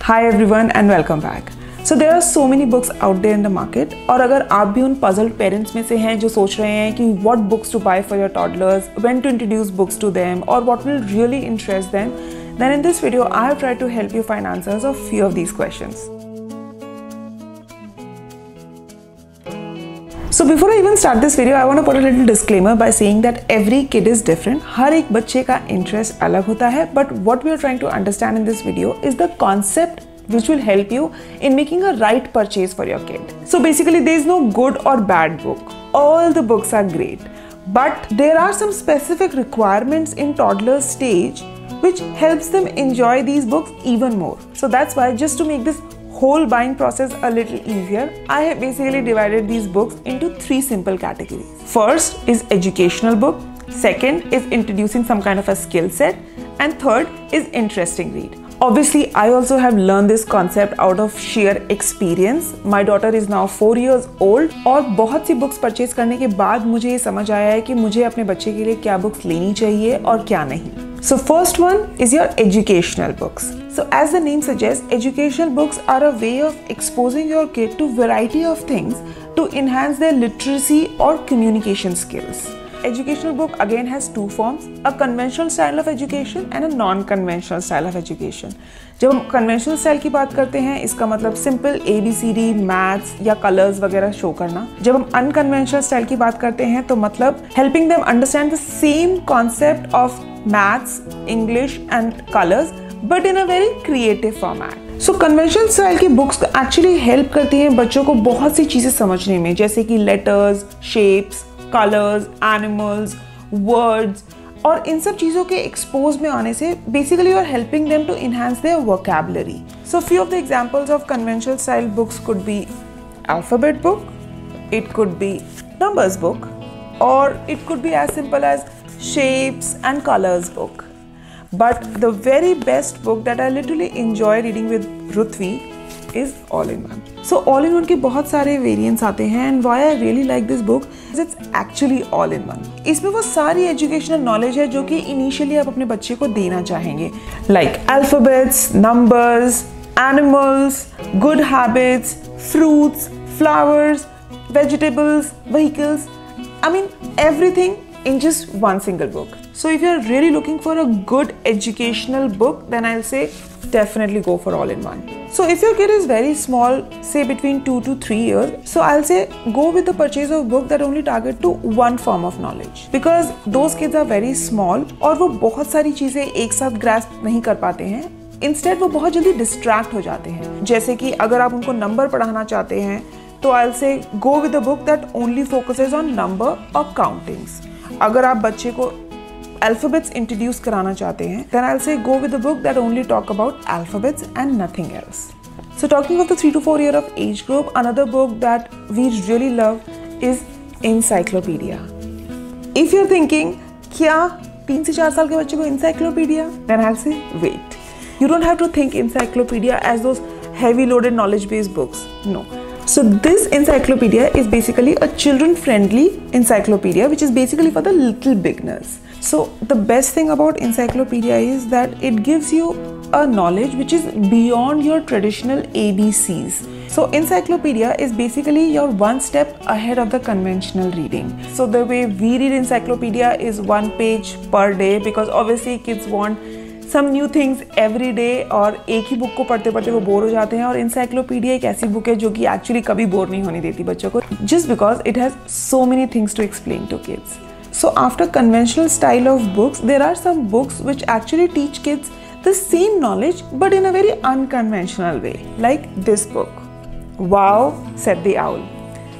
Hi everyone and welcome back. So there are so many books out there in the market और अगर आप भी उन puzzled parents में से हैं जो सोच रहे हैं कि what books to buy for your toddlers, when to introduce books to them or what will really interest them, then in this video I have tried to help you find answers of few of these questions. So before I even start this video, I want to put a little disclaimer by saying that every kid is different. हर एक बच्चे का interest अलग होता है, but what we are trying to understand in this video is the concept which will help you in making a right purchase for your kid. So basically there is no good or bad book. All the books are great, but there are some specific requirements in toddler stage which helps them enjoy these books even more. So that's why, just to make this whole buying process a little easier, I have basically divided these books into three simple categories. First is educational book, second is introducing some kind of a skill set, and third is interesting read. Obviously, I also have learned this concept out of sheer experience. My daughter is now 4 years old और बहुत सी books purchase करने के बाद मुझे ये समझ आया है कि मुझे अपने बच्चे के लिए क्या books लेनी चाहिए और क्या नहीं. So first one is your educational books. So as the name suggests, educational books are a way of exposing your kid to variety of things to enhance their literacy or communication skills. Educational book again has two forms, a conventional style of education and a non-conventional style of education. जब हम conventional style की बात करते हैं, इसका मतलब simple ABCD, maths या colors वगैरह show करना. जब हम unconventional style की बात करते हैं, तो मतलब helping them understand the same concept of maths, English and colors, but in a very creative format. So conventional style की books actually help करती हैं बच्चों को बहुत सी चीजें समझने में, जैसे कि letters, shapes, colors, animals, words, और इन सब चीज़ों के expose में आने से basically you are helping them to enhance their vocabulary. So few of the examples of conventional style books could be alphabet book, it could be numbers book, or it could be as simple as shapes and colors book. But the very best book that I literally enjoy reading with Ruthvi is All-in-One. So All-in-One के बहुत सारे variants आते हैं and why I really like this book is it's actually all-in-one. इसमें वो सारी educational knowledge है जो कि initially आप अपने बच्चे को देना चाहेंगे, like alphabets, numbers, animals, good habits, fruits, flowers, vegetables, vehicles. I mean everything in just one single book. So if you're really looking for a good educational book, then I'll say definitely go for All-in-One. So if your kid is very small, say between 2 to 3 years, so I'll say go with the purchase of book that only target to one form of knowledge, because those kids are very small और वो बहुत सारी चीजें एक साथ grasp नहीं कर पाते हैं. Instead वो बहुत जल्दी distract हो जाते हैं. जैसे कि अगर आप उनको नंबर पढ़ाना चाहते हैं, तो I'll say go with a book that only focuses on number or countings. अगर आप बच्चे को alphabets introduce कराना चाहते हैं, then I'll say go with a book that only talk about alphabets and nothing else. So talking of the 3 to 4 year of age group, another book that we really love is Encyclopedia. If you're thinking, क्या 3 से 4 साल के बच्चे को Encyclopedia? Then I'll say wait. You don't have to think Encyclopedia as those heavy loaded knowledge based books. No. So this encyclopedia is basically a children-friendly encyclopedia which is basically for the little beginners. So the best thing about encyclopedia is that it gives you a knowledge which is beyond your traditional ABCs. So encyclopedia is basically your one step ahead of the conventional reading. So the way we read encyclopedia is 1 page per day, because obviously kids want some new things every day और एक ही book को पढ़ते पढ़ते वो bore हो जाते हैं. और encyclopedia एक ऐसी बुक है जो कि actually कभी बोर नहीं होने देती बच्चों को, just because it has so many things to explain to kids. So after conventional style of books, there are some books which actually teach kids the same knowledge but in a very unconventional way, like this book, Wow, Said the Owl.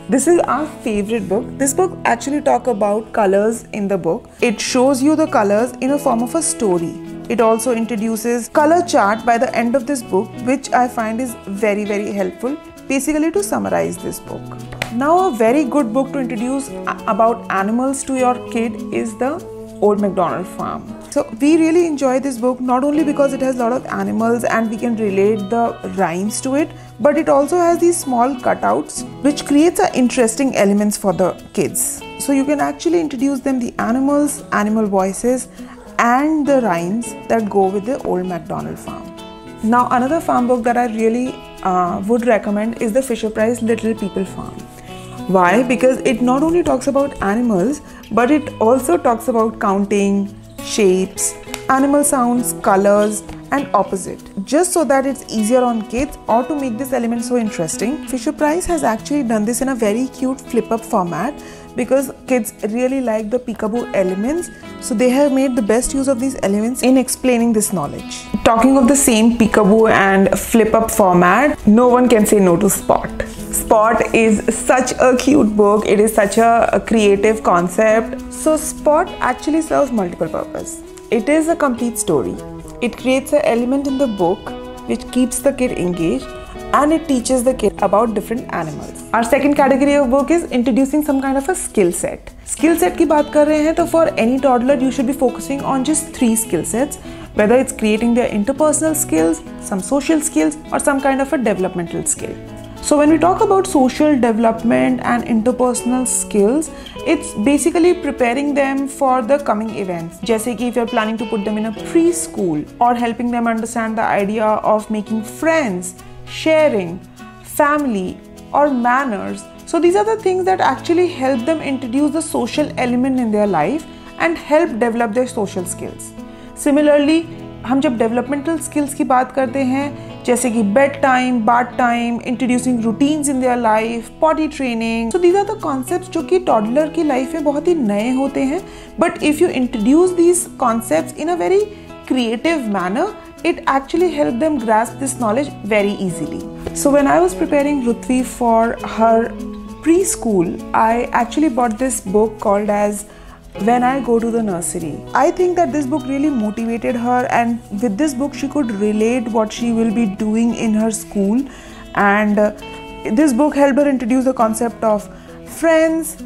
This is our favorite book. This book actually talks about colors in the book. It shows you the colors in a form of a story. It also introduces color chart by the end of this book, which I find is very, very helpful, basically to summarize this book. Now a very good book to introduce about animals to your kid is the Old MacDonald Farm. So we really enjoy this book, not only because it has a lot of animals and we can relate the rhymes to it, but it also has these small cutouts which creates interesting elements for the kids. So you can actually introduce them the animals, animal voices and the rhymes that go with the Old MacDonald Farm. Now another farm book that I really would recommend is the Fisher-Price Little People Farm. Why? Because it not only talks about animals, but it also talks about counting, shapes, animal sounds, colors, and opposite. Just so that it's easier on kids or to make this element so interesting, Fisher-Price has actually done this in a very cute flip-up format because kids really like the peekaboo elements, so they have made the best use of these elements in explaining this knowledge. Talking of the same peekaboo and flip-up format, no one can say no to Spot. Spot is such a cute book. It is such a creative concept. So Spot actually serves multiple purposes. It is a complete story. It creates an element in the book which keeps the kid engaged, and it teaches the kid about different animals. Our second category of book is introducing some kind of a skill set. Skill set की बात कर रहे हैं तो for any toddler you should be focusing on just 3 skill sets, whether it's creating their interpersonal skills, some social skills, or some kind of a developmental skill. So when we talk about social development and interpersonal skills, it's basically preparing them for the coming events. जैसे कि if you're planning to put them in a preschool, or helping them understand the idea of making friends, sharing, family, or manners. So these are the things that actually help them introduce the social element in their life and help develop their social skills. Similarly, हम जब developmental skills की बात करते हैं, जैसे कि bed time, bath time, introducing routines in their life, potty training. So these are the concepts जो कि टॉडलर की लाइफ में बहुत ही नए होते हैं, but if you introduce these concepts in a very creative manner, it actually helped them grasp this knowledge very easily. So when I was preparing Rutvi for her preschool, I actually bought this book called as When I Go to the Nursery. I think that this book really motivated her, and with this book she could relate what she will be doing in her school, and this book helped her introduce the concept of friends,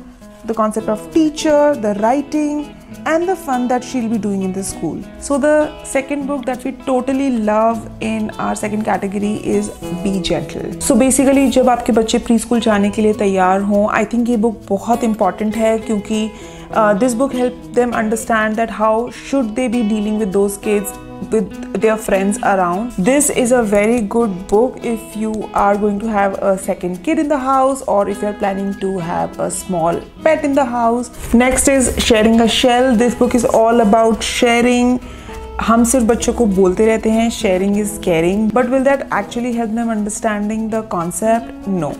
the concept of teacher, the writing, and the fun that she'll be doing in the school. So the second book that we totally love in our second category is Be Gentle. So basically जब आपके बच्चे pre school जाने के लिए तैयार हों, I think ये book बहुत important है क्योंकि this book helps them understand that how should they be dealing with those kids, with their friends around. This is a very good book if you are going to have a second kid in the house, or if you are planning to have a small pet in the house. Next is Sharing a Shell. This book is all about sharing. हम सिर्फ बच्चों को बोलते रहते हैं sharing is caring, but will that actually help them understanding the concept? No.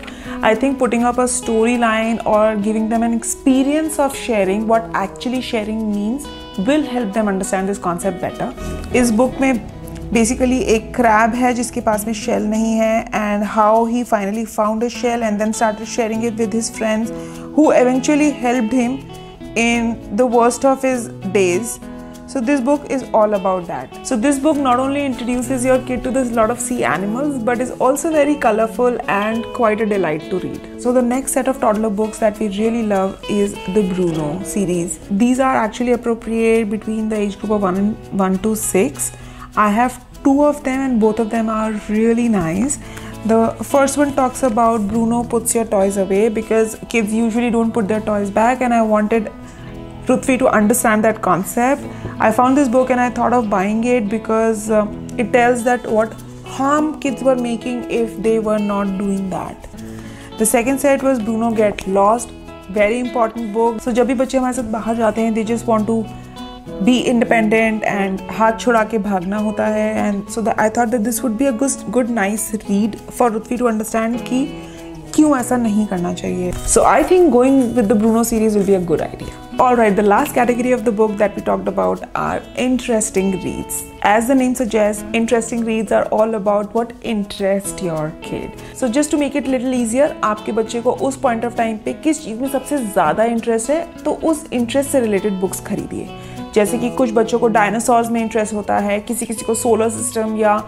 I think putting up a storyline or giving them an experience of sharing, what actually sharing means, will help them understand this concept better. इस book में basically एक crab है जिसके पास में shell नहीं है, and how he finally found a shell and then started sharing it with his friends, who eventually helped him in the worst of his days. So this book is all about that. So this book not only introduces your kid to this lot of sea animals, but is also very colorful and quite a delight to read. So the next set of toddler books that we really love is the Bruno series. These are actually appropriate between the age group of 1 to 6. I have 2 of them and both of them are really nice. The first one talks about Bruno puts your toys away, because kids usually don't put their toys back, and I wanted Prithvi to understand that concept. I found this book and I thought of buying it because it tells that what harm kids were making if they were not doing that. The second set was Bruno Get Lost. Very important book. So जब भी बच्चे हमारे साथ बाहर जाते हैं, they just want to be independent and हाथ छुड़ा के भागना होता है, and so I thought that this would be a good nice read for Prithvi to understand कि क्यों ऐसा नहीं करना चाहिए. So I think going with the Bruno series will be a good idea. Alright, the last category of the book that we talked about are interesting reads. As the name suggests, interesting reads are all about what interests your kid. So just to make it a little easier, आपके बच्चे को उस point of time पे किस चीज़ में सबसे ज़्यादा interest है, तो उस interest से related books खरीदिए. जैसे कि कुछ बच्चों को डायनासोर्स में इंटरेस्ट होता है, किसी को सोलर सिस्टम या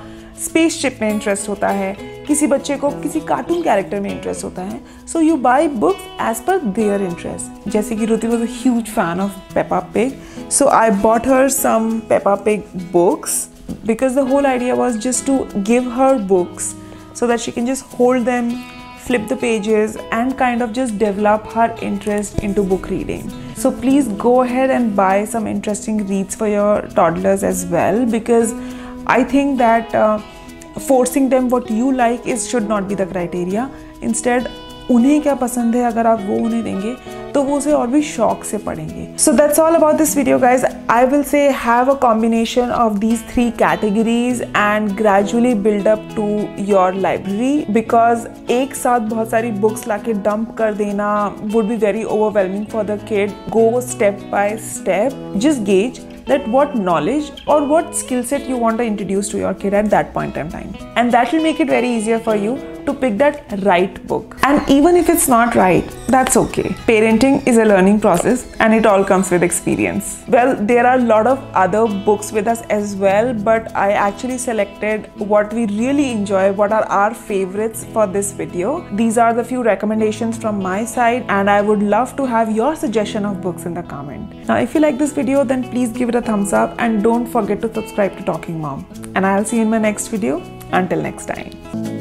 स्पेसशिप में इंटरेस्ट होता है, किसी बच्चे को किसी कार्टून कैरेक्टर में इंटरेस्ट होता है. So you buy books as per their interest. जैसे कि Ruti was a huge fan of Peppa Pig, so I bought her some Peppa Pig books because the whole idea was just to give her books so that she can just hold them, flip the pages, and kind of just develop her interest into book reading. So please go ahead and buy some interesting reads for your toddlers as well, because I think that forcing them what you like should not be the criteria. Instead, उन्हें क्या पसंद है अगर आप वो उन्हें देंगे तो वो उसे और भी शौक से पढ़ेंगे. So that's all about this video, guys. I will say have a combination of these 3 categories and gradually build up to your library, because एक साथ बहुत सारी books लाके dump कर देना would be very overwhelming for the kid. Go step by step. Just gauge that what knowledge or what skill set you want to introduce to your kid at that point in time, and that will make it very easier for you to pick that right book. And even if it's not right, that's okay. Parenting is a learning process and it all comes with experience. Well, there are a lot of other books with us as well, but I actually selected what we really enjoy, what are our favorites for this video. These are the few recommendations from my side, and I would love to have your suggestion of books in the comment. Now, if you like this video, then please give it a thumbs up and don't forget to subscribe to Talking Mom. And I'll see you in my next video. Until next time.